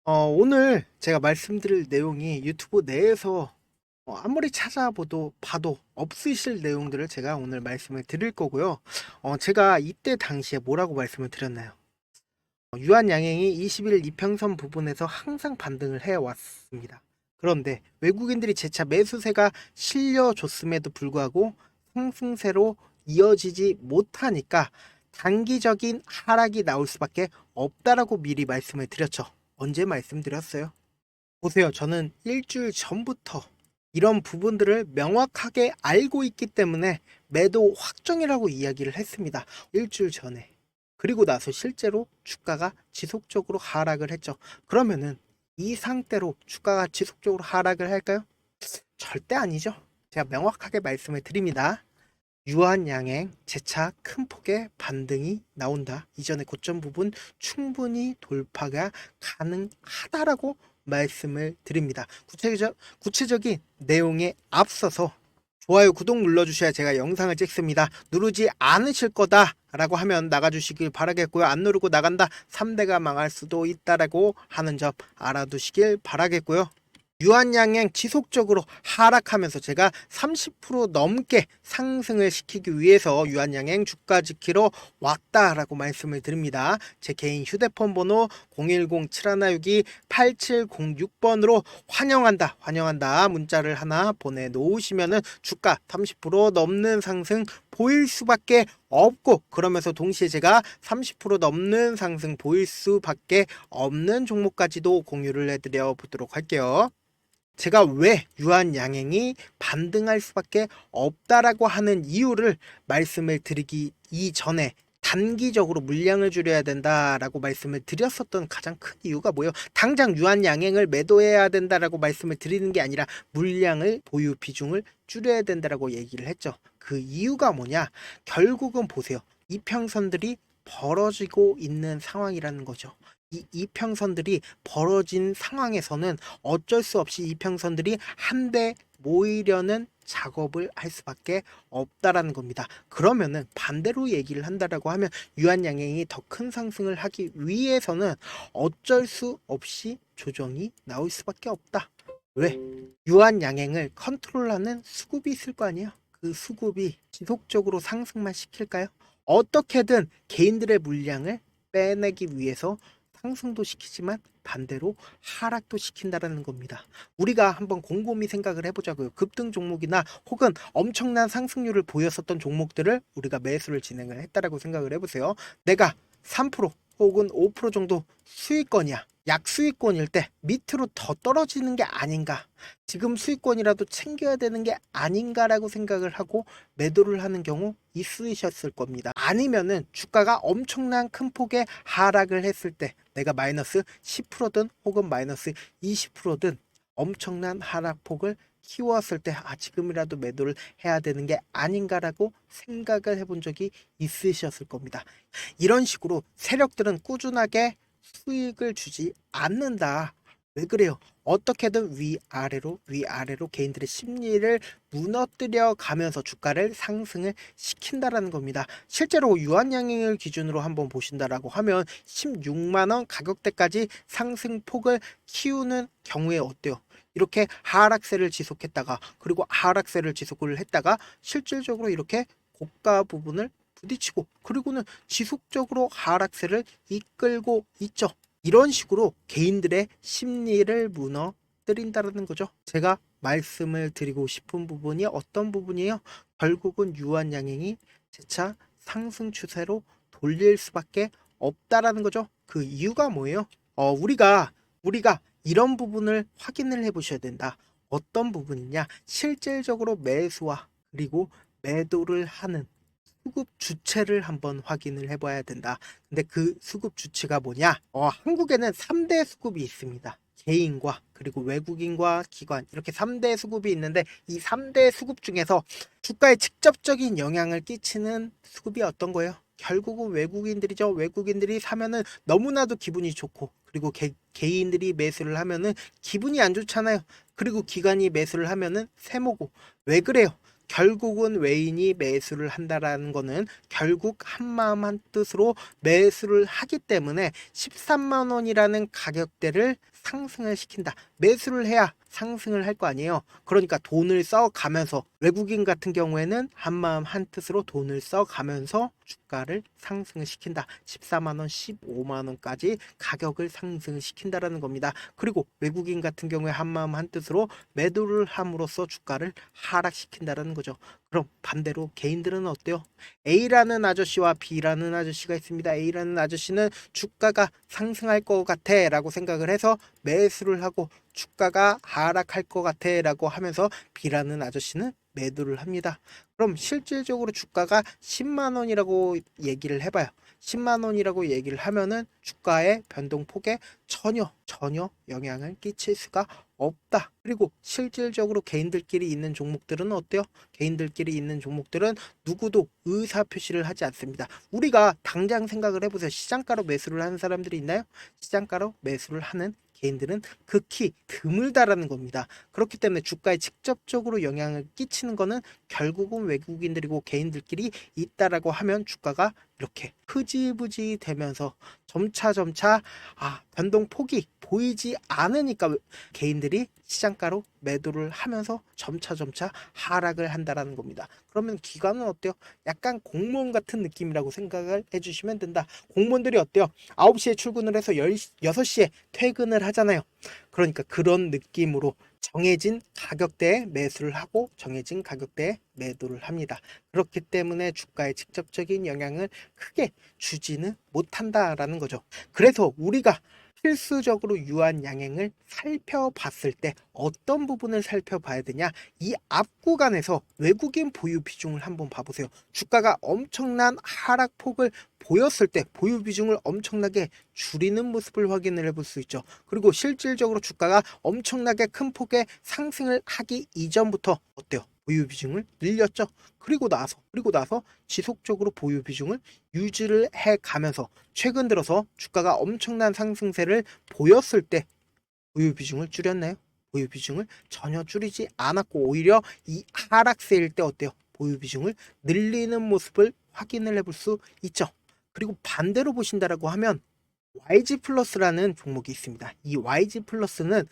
오늘 제가 말씀드릴 내용이 유튜브 내에서 아무리 찾아봐도 봐도 없으실 내용들을 제가 오늘 말씀을 드릴 거고요. 제가 이때 당시에 뭐라고 말씀을 드렸나요? 유한양행이 21일 이평선 부분에서 항상 반등을 해왔습니다. 그런데 외국인들이 재차 매수세가 실려줬음에도 불구하고 상승세로 이어지지 못하니까 단기적인 하락이 나올 수밖에 없다라고 미리 말씀을 드렸죠. 언제 말씀드렸어요? 보세요. 저는 일주일 전부터 이런 부분들을 명확하게 알고 있기 때문에 매도 확정이라고 이야기를 했습니다. 일주일 전에. 그리고 나서 실제로 주가가 지속적으로 하락을 했죠. 그러면은 이 상태로 주가가 지속적으로 하락을 할까요? 절대 아니죠. 제가 명확하게 말씀을 드립니다. 유한양행 재차 큰 폭의 반등이 나온다. 이전의 고점 부분 충분히 돌파가 가능하다라고 말씀을 드립니다. 구체적인 내용에 앞서서 좋아요, 구독 눌러주셔야 제가 영상을 찍습니다. 누르지 않으실 거다라고 하면 나가주시길 바라겠고요. 안 누르고 나간다 3대가 망할 수도 있다라고 하는 점 알아두시길 바라겠고요. 유한양행 지속적으로 하락하면서 제가 30% 넘게 상승을 시키기 위해서 유한양행 주가 지키러 왔다라고 말씀을 드립니다. 제 개인 휴대폰 번호 010-7162-8706번으로 환영한다 문자를 하나 보내놓으시면은 주가 30% 넘는 상승 보일 수밖에 없고, 그러면서 동시에 제가 30% 넘는 상승 보일 수밖에 없는 종목까지도 공유를 해드려 보도록 할게요. 제가 왜 유한양행이 반등할 수밖에 없다라고 하는 이유를 말씀을 드리기 이전에 단기적으로 물량을 줄여야 된다라고 말씀을 드렸었던 가장 큰 이유가 뭐예요? 당장 유한양행을 매도해야 된다라고 말씀을 드리는 게 아니라 물량을 보유 비중을 줄여야 된다라고 얘기를 했죠. 그 이유가 뭐냐? 결국은 보세요. 이평선들이 벌어지고 있는 상황이라는 거죠. 이 이평선들이 벌어진 상황에서는 어쩔 수 없이 이평선들이 한데 모이려는 작업을 할 수밖에 없다라는 겁니다. 그러면은 반대로 얘기를 한다라고 하면 유한양행이 더 큰 상승을 하기 위해서는 어쩔 수 없이 조정이 나올 수밖에 없다. 왜? 유한양행을 컨트롤하는 수급이 있을 거 아니에요? 그 수급이 지속적으로 상승만 시킬까요? 어떻게든 개인들의 물량을 빼내기 위해서 상승도 시키지만 반대로 하락도 시킨다라는 겁니다. 우리가 한번 곰곰이 생각을 해보자고요. 급등 종목이나 혹은 엄청난 상승률을 보였었던 종목들을 우리가 매수를 진행을 했다라고 생각을 해보세요. 내가 3% 혹은 5% 정도 수익권이야. 약수익권일 때 밑으로 더 떨어지는 게 아닌가, 지금 수익권이라도 챙겨야 되는 게 아닌가라고 생각을 하고 매도를 하는 경우 있으셨을 겁니다. 아니면은 주가가 엄청난 큰 폭의 하락을 했을 때 내가 마이너스 10%든 혹은 마이너스 20%든 엄청난 하락폭을 키웠을 때 지금이라도 매도를 해야 되는 게 아닌가라고 생각을 해본 적이 있으셨을 겁니다. 이런 식으로 세력들은 꾸준하게 수익을 주지 않는다. 왜 그래요? 어떻게든 위아래로 개인들의 심리를 무너뜨려 가면서 주가를 상승을 시킨다라는 겁니다. 실제로 유한양행을 기준으로 한번 보신다라고 하면 16만 원 가격대까지 상승폭을 키우는 경우에 어때요? 이렇게 하락세를 지속했다가, 그리고 하락세를 지속을 했다가 실질적으로 이렇게 고가 부분을 부딪히고, 그리고는 지속적으로 하락세를 이끌고 있죠. 이런 식으로 개인들의 심리를 무너뜨린다는 거죠. 제가 말씀을 드리고 싶은 부분이 어떤 부분이에요? 결국은 유한양행이 재차 상승 추세로 돌릴 수밖에 없다라는 거죠. 그 이유가 뭐예요? 우리가 이런 부분을 확인을 해 보셔야 된다. 어떤 부분이냐? 실질적으로 매수와 그리고 매도를 하는 수급 주체를 한번 확인을 해봐야 된다. 근데 그 수급 주체가 뭐냐? 한국에는 3대 수급이 있습니다. 개인과 그리고 외국인과 기관, 이렇게 3대 수급이 있는데 이 3대 수급 중에서 주가에 직접적인 영향을 끼치는 수급이 어떤 거예요? 결국은 외국인들이죠. 외국인들이 사면은 너무나도 기분이 좋고, 그리고 개인들이 매수를 하면은 기분이 안 좋잖아요. 그리고 기관이 매수를 하면은 세모고. 왜 그래요? 결국은 외인이 매수를 한다라는 거는 결국 한마음 한뜻으로 매수를 하기 때문에 13만 원이라는 가격대를 상승을 시킨다. 매수를 해야 상승을 할 거 아니에요. 그러니까 돈을 써가면서, 외국인 같은 경우에는 한마음 한뜻으로 돈을 써가면서 주가를 상승을 시킨다. 14만 원, 15만 원까지 가격을 상승시킨다라는 겁니다. 그리고 외국인 같은 경우에 한마음 한뜻으로 매도를 함으로써 주가를 하락시킨다라는 거죠. 그럼 반대로 개인들은 어때요? A라는 아저씨와 B라는 아저씨가 있습니다. A라는 아저씨는 주가가 상승할 것 같아 라고 생각을 해서 매수를 하고, 주가가 하락할 것 같아 라고 하면서 B라는 아저씨는 매도를 합니다. 그럼 실질적으로 주가가 10만 원이라고 얘기를 해봐요. 10만 원이라고 얘기를 하면은 주가의 변동폭에 전혀 영향을 끼칠 수가 없다. 그리고 실질적으로 개인들끼리 있는 종목들은 어때요? 개인들끼리 있는 종목들은 누구도 의사 표시를 하지 않습니다. 우리가 당장 생각을 해보세요. 시장가로 매수를 하는 사람들이 있나요? 시장가로 매수를 하는 개인들은 극히 드물다라는 겁니다. 그렇기 때문에 주가에 직접적으로 영향을 끼치는 거는 결국은 외국인들이고 개인들끼리 있다라고 하면 주가가 이렇게 흐지부지 되면서 점차 변동폭이 보이지 않으니까 개인들이 시장가로 매도를 하면서 점차 하락을 한다라는 겁니다. 그러면 기관은 어때요? 약간 공무원 같은 느낌이라고 생각을 해주시면 된다. 공무원들이 어때요? 9시에 출근을 해서 6시에 퇴근을 하잖아요. 그러니까 그런 느낌으로 정해진 가격대에 매수를 하고 정해진 가격대에 매도를 합니다. 그렇기 때문에 주가에 직접적인 영향을 크게 주지는 못한다라는 거죠. 그래서 우리가 필수적으로 유한양행을 살펴봤을 때 어떤 부분을 살펴봐야 되냐? 이 앞 구간에서 외국인 보유 비중을 한번 봐보세요. 주가가 엄청난 하락폭을 보였을 때 보유 비중을 엄청나게 줄이는 모습을 확인을 해볼 수 있죠. 그리고 실질적으로 주가가 엄청나게 큰 폭의 상승을 하기 이전부터 어때요? 보유 비중을 늘렸죠. 그리고 나서 지속적으로 보유 비중을 유지를 해 가면서 최근 들어서 주가가 엄청난 상승세를 보였을 때 보유 비중을 줄였나요? 보유 비중을 전혀 줄이지 않았고 오히려 이 하락세일 때 어때요? 보유 비중을 늘리는 모습을 확인을 해볼 수 있죠. 그리고 반대로 보신다라고 하면 YG 플러스라는 종목이 있습니다. 이 YG 플러스는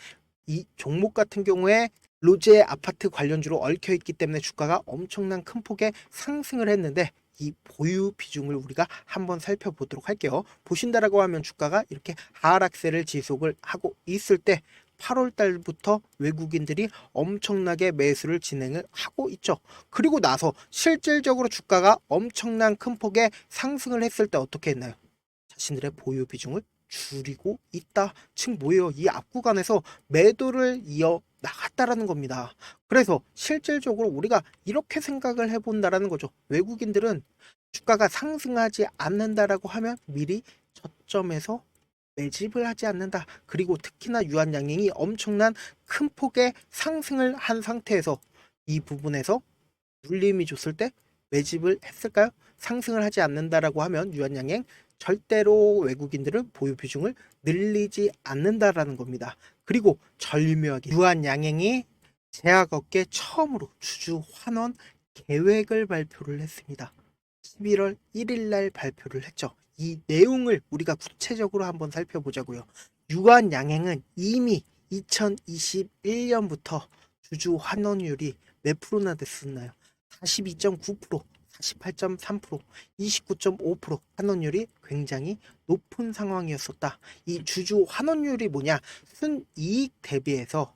이 종목 같은 경우에 로제 아파트 관련주로 얽혀 있기 때문에 주가가 엄청난 큰 폭의 상승을 했는데 이 보유 비중을 우리가 한번 살펴보도록 할게요. 보신다라고 하면 주가가 이렇게 하락세를 지속을 하고 있을 때 8월 달부터 외국인들이 엄청나게 매수를 진행을 하고 있죠. 그리고 나서 실질적으로 주가가 엄청난 큰 폭의 상승을 했을 때 어떻게 했나요? 자신들의 보유 비중을 줄이고 있다. 즉 뭐예요? 이 앞 구간에서 매도를 이어 나갔다라는 겁니다. 그래서 실질적으로 우리가 이렇게 생각을 해본다라는 거죠. 외국인들은 주가가 상승하지 않는다라고 하면 미리 저점에서 매집을 하지 않는다. 그리고 특히나 유한양행이 엄청난 큰 폭의 상승을 한 상태에서 이 부분에서 눌림이 줬을 때 매집을 했을까요? 상승을 하지 않는다라고 하면 유한양행 절대로 외국인들은 보유 비중을 늘리지 않는다라는 겁니다. 그리고 절묘하게 유한양행이 제약업계 처음으로 주주 환원 계획을 발표를 했습니다. 11월 1일 날 발표를 했죠. 이 내용을 우리가 구체적으로 한번 살펴보자고요. 유한양행은 이미 2021년부터 주주 환원율이 몇 프로나 됐었나요? 42.9%, 48.3%, 29.5% 환원율이 굉장히 높은 상황이었었다. 이 주주 환원율이 뭐냐? 순이익 대비해서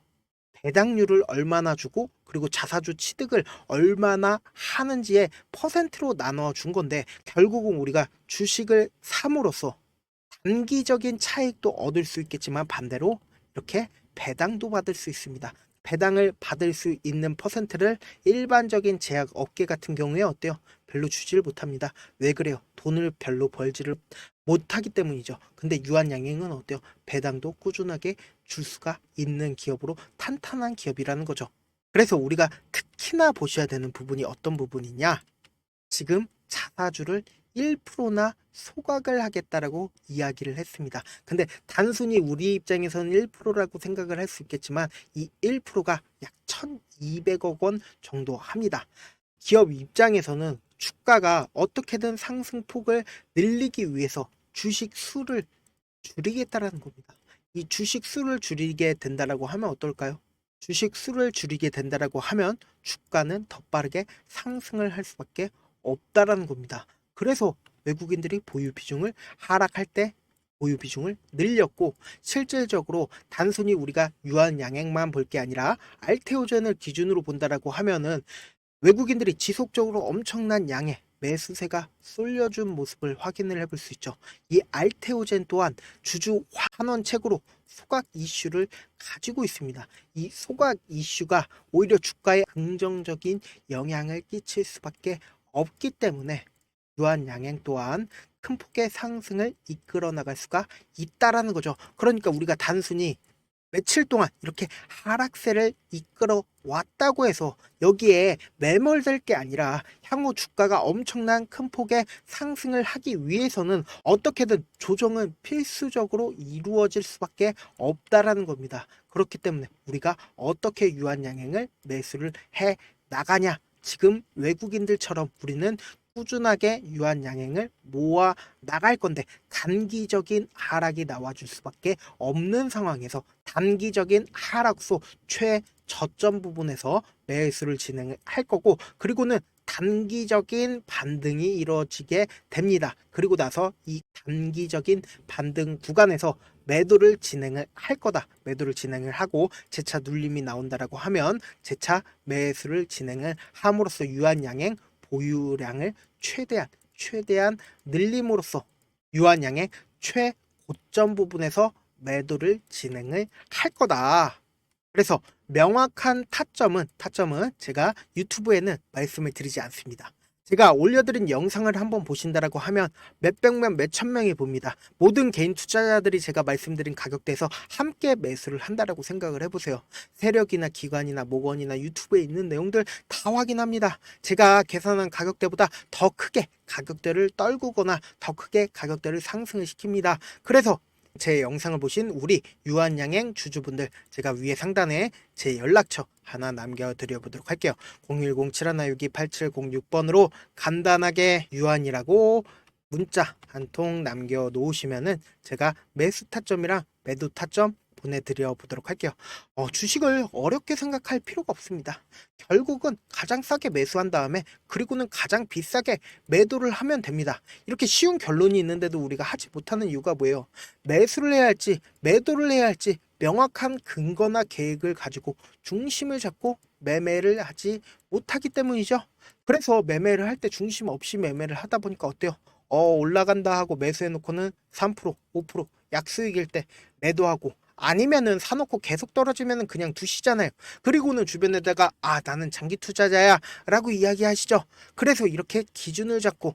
배당률을 얼마나 주고 그리고 자사주 취득을 얼마나 하는지에 퍼센트로 나눠 준 건데 결국은 우리가 주식을 삼으로써 단기적인 차익도 얻을 수 있겠지만 반대로 이렇게 배당도 받을 수 있습니다. 배당을 받을 수 있는 퍼센트를 일반적인 제약 업계 같은 경우에 어때요? 별로 주지를 못합니다. 왜 그래요? 돈을 별로 벌지를 못하기 때문이죠. 근데 유한양행은 어때요? 배당도 꾸준하게 줄 수가 있는 기업으로 탄탄한 기업이라는 거죠. 그래서 우리가 특히나 보셔야 되는 부분이 어떤 부분이냐? 지금 자사주를 1%나 소각을 하겠다라고 이야기를 했습니다. 근데 단순히 우리 입장에서는 1%라고 생각을 할 수 있겠지만 이 1%가 약 1200억 원 정도 합니다. 기업 입장에서는 주가가 어떻게든 상승폭을 늘리기 위해서 주식 수를 줄이겠다라는 겁니다. 이 주식 수를 줄이게 된다라고 하면 어떨까요? 주식 수를 줄이게 된다라고 하면 주가는 더 빠르게 상승을 할 수밖에 없다라는 겁니다. 그래서 외국인들이 보유 비중을 하락할 때 보유 비중을 늘렸고, 실질적으로 단순히 우리가 유한 양액만 볼 게 아니라 알테오젠을 기준으로 본다라고 하면은 외국인들이 지속적으로 엄청난 양의 매수세가 쏠려준 모습을 확인을 해볼 수 있죠. 이 알테오젠 또한 주주 환원책으로 소각 이슈를 가지고 있습니다. 이 소각 이슈가 오히려 주가에 긍정적인 영향을 끼칠 수밖에 없기 때문에 유한 양행 또한 큰 폭의 상승을 이끌어 나갈 수가 있다라는 거죠. 그러니까 우리가 단순히 며칠 동안 이렇게 하락세를 이끌어 왔다고 해서 여기에 매몰될 게 아니라 향후 주가가 엄청난 큰 폭의 상승을 하기 위해서는 어떻게든 조정은 필수적으로 이루어질 수밖에 없다라는 겁니다. 그렇기 때문에 우리가 어떻게 유한양행을 매수를 해 나가냐, 지금 외국인들처럼 우리는 꾸준하게 유한양행을 모아 나갈 건데, 단기적인 하락이 나와줄 수밖에 없는 상황에서 단기적인 하락소 최저점 부분에서 매수를 진행을 할 거고, 그리고는 단기적인 반등이 이루어지게 됩니다. 그리고 나서 이 단기적인 반등 구간에서 매도를 진행을 할 거다. 매도를 진행을 하고 재차 눌림이 나온다라고 하면 재차 매수를 진행을 함으로써 유한양행 보유량을 최대한 늘림으로써 유한양의 최고점 부분에서 매도를 진행을 할 거다. 그래서 명확한 타점은 제가 유튜브에는 말씀을 드리지 않습니다. 제가 올려드린 영상을 한번 보신다라고 하면 몇백 명, 몇천 명이 봅니다. 모든 개인 투자자들이 제가 말씀드린 가격대에서 함께 매수를 한다라고 생각을 해보세요. 세력이나 기관이나 모건이나 유튜브에 있는 내용들 다 확인합니다. 제가 계산한 가격대보다 더 크게 가격대를 떨구거나 더 크게 가격대를 상승을 시킵니다. 그래서 제 영상을 보신 우리 유한양행 주주분들, 제가 위에 상단에 제 연락처 하나 남겨드려 보도록 할게요. 010-7162-8706번으로 간단하게 유한이라고 문자 한 통 남겨 놓으시면은 제가 매수 타점이랑 매도 타점 보내드려 보도록 할게요. 주식을 어렵게 생각할 필요가 없습니다. 결국은 가장 싸게 매수한 다음에 그리고는 가장 비싸게 매도를 하면 됩니다. 이렇게 쉬운 결론이 있는데도 우리가 하지 못하는 이유가 뭐예요? 매수를 해야 할지 매도를 해야 할지 명확한 근거나 계획을 가지고 중심을 잡고 매매를 하지 못하기 때문이죠. 그래서 매매를 할 때 중심 없이 매매를 하다 보니까 어때요? 올라간다 하고 매수해 놓고는 3%, 5% 약수익일 때 매도하고, 아니면은 사놓고 계속 떨어지면은 그냥 두시잖아요. 그리고는 주변에다가 나는 장기 투자자야 라고 이야기하시죠. 그래서 이렇게 기준을 잡고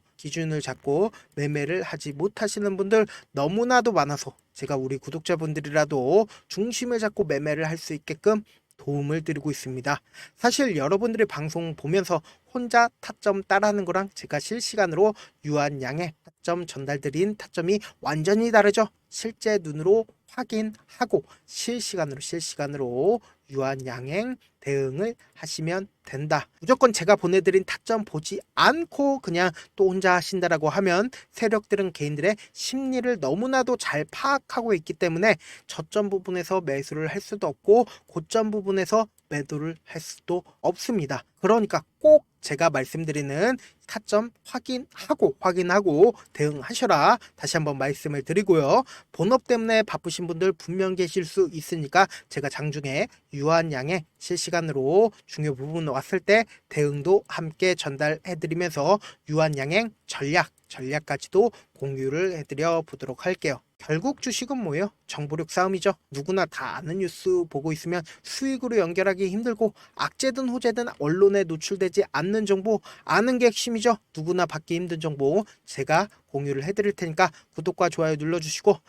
매매를 하지 못하시는 분들 너무나도 많아서 제가 우리 구독자분들이라도 중심을 잡고 매매를 할 수 있게끔 도움을 드리고 있습니다. 사실 여러분들의 방송 보면서 혼자 타점 따라하는 거랑 제가 실시간으로 유한양의 타점 전달드린 타점이 완전히 다르죠. 실제 눈으로 확인하고 실시간으로 유한양행 대응을 하시면 된다. 무조건 제가 보내드린 타점 보지 않고 그냥 또 혼자 하신다라고 하면 세력들은 개인들의 심리를 너무나도 잘 파악하고 있기 때문에 저점 부분에서 매수를 할 수도 없고 고점 부분에서 매도를 할 수도 없습니다. 그러니까 꼭 제가 말씀드리는 타점 확인하고 대응하셔라. 다시 한번 말씀을 드리고요. 본업 때문에 바쁘신 분들 분명 계실 수 있으니까 제가 장중에 유한양의 실시간으로 중요 부분 왔을 때 대응도 함께 전달해드리면서 유한양행 전략까지도 공유를 해드려 보도록 할게요. 결국 주식은 뭐예요? 정보력 싸움이죠. 누구나 다 아는 뉴스 보고 있으면 수익으로 연결하기 힘들고, 악재든 호재든 언론에 노출되지 않는 정보 아는 게 핵심이죠. 누구나 받기 힘든 정보 제가 공유를 해드릴 테니까 구독과 좋아요 눌러주시고,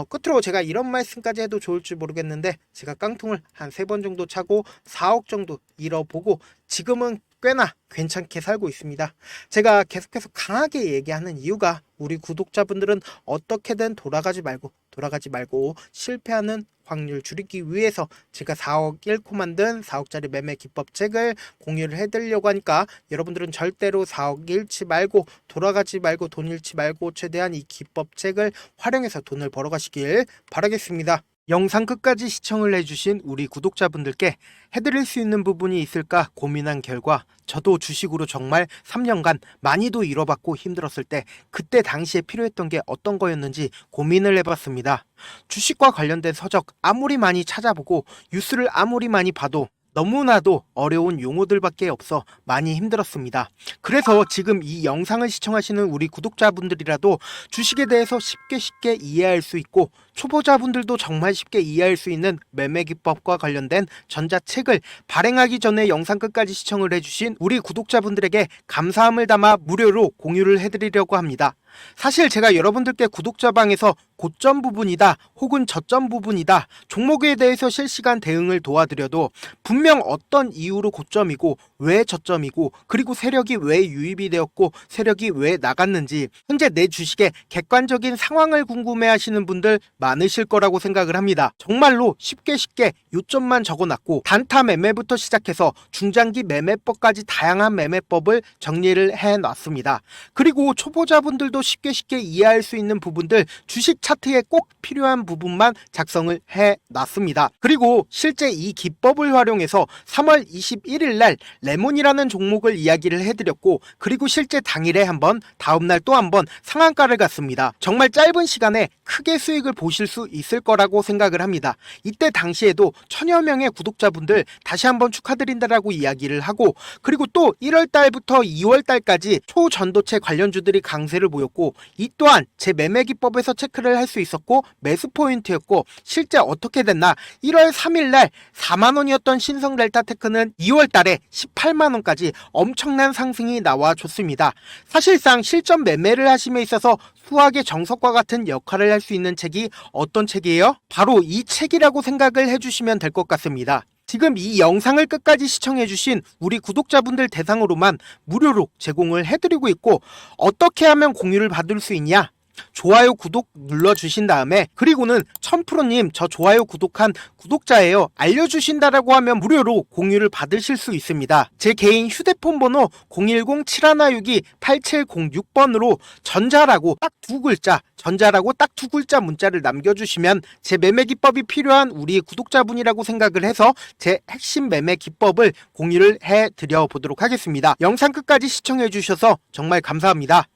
끝으로 제가 이런 말씀까지 해도 좋을지 모르겠는데 제가 깡통을 한 3번 정도 차고 4억 정도 잃어보고 지금은 꽤나 괜찮게 살고 있습니다. 제가 계속해서 강하게 얘기하는 이유가 우리 구독자분들은 어떻게든 돌아가지 말고 실패하는 확률 줄이기 위해서 제가 4억 잃고 만든 4억짜리 매매 기법책을 공유를 해드리려고 하니까 여러분들은 절대로 4억 잃지 말고 돌아가지 말고 돈 잃지 말고 최대한 이 기법책을 활용해서 돈을 벌어가시길 바라겠습니다. 영상 끝까지 시청을 해주신 우리 구독자분들께 해드릴 수 있는 부분이 있을까 고민한 결과 저도 주식으로 정말 3년간 많이도 잃어봤고 힘들었을 때 그때 당시에 필요했던 게 어떤 거였는지 고민을 해봤습니다. 주식과 관련된 서적 아무리 많이 찾아보고 뉴스를 아무리 많이 봐도 너무나도 어려운 용어들밖에 없어 많이 힘들었습니다. 그래서 지금 이 영상을 시청하시는 우리 구독자분들이라도 주식에 대해서 쉽게 이해할 수 있고 초보자분들도 정말 쉽게 이해할 수 있는 매매 기법과 관련된 전자책을 발행하기 전에 영상 끝까지 시청을 해주신 우리 구독자분들에게 감사함을 담아 무료로 공유를 해드리려고 합니다. 사실 제가 여러분들께 구독자방에서 고점 부분이다 혹은 저점 부분이다 종목에 대해서 실시간 대응을 도와드려도 분명 어떤 이유로 고점이고 왜 저점이고 그리고 세력이 왜 유입이 되었고 세력이 왜 나갔는지 현재 내 주식의 객관적인 상황을 궁금해 하시는 분들 많으실 거라고 생각을 합니다. 정말로 쉽게 요점만 적어놨고 단타 매매부터 시작해서 중장기 매매법까지 다양한 매매법을 정리를 해놨습니다. 그리고 초보자분들도 쉽게 이해할 수 있는 부분들 주식 차트에 꼭 필요한 부분만 작성을 해놨습니다. 그리고 실제 이 기법을 활용해서 3월 21일 날 레몬이라는 종목을 이야기를 해드렸고 그리고 실제 당일에 한번 다음날 또 한번 상한가를 갔습니다. 정말 짧은 시간에 크게 수익을 보실 수 있을 거라고 생각을 합니다. 이때 당시에도 1000여 명의 구독자분들 다시 한번 축하드린다라고 이야기를 하고 그리고 또 1월 달부터 2월 달까지 초전도체 관련주들이 강세를 보였고 이 또한 제 매매 기법에서 체크를 할 수 있었고 매수 포인트였고 실제 어떻게 됐나 1월 3일 날 4만원이었던 신성 델타테크는 2월 달에 18만원까지 엄청난 상승이 나와줬습니다. 사실상 실전 매매를 하심에 있어서 수학의 정석과 같은 역할을 할 수 있는 책이 어떤 책이에요? 바로 이 책이라고 생각을 해주시면 될 것 같습니다. 지금 이 영상을 끝까지 시청해주신 우리 구독자분들 대상으로만 무료로 제공을 해드리고 있고 어떻게 하면 공유를 받을 수 있냐? 좋아요 구독 눌러주신 다음에 그리고는 1000%님 저 좋아요 구독한 구독자예요 알려주신다라고 하면 무료로 공유를 받으실 수 있습니다. 제 개인 휴대폰 번호 010-7162-8706번으로 전자라고 딱 두 글자 문자를 남겨주시면 제 매매 기법이 필요한 우리 구독자분이라고 생각을 해서 제 핵심 매매 기법을 공유를 해드려 보도록 하겠습니다. 영상 끝까지 시청해 주셔서 정말 감사합니다.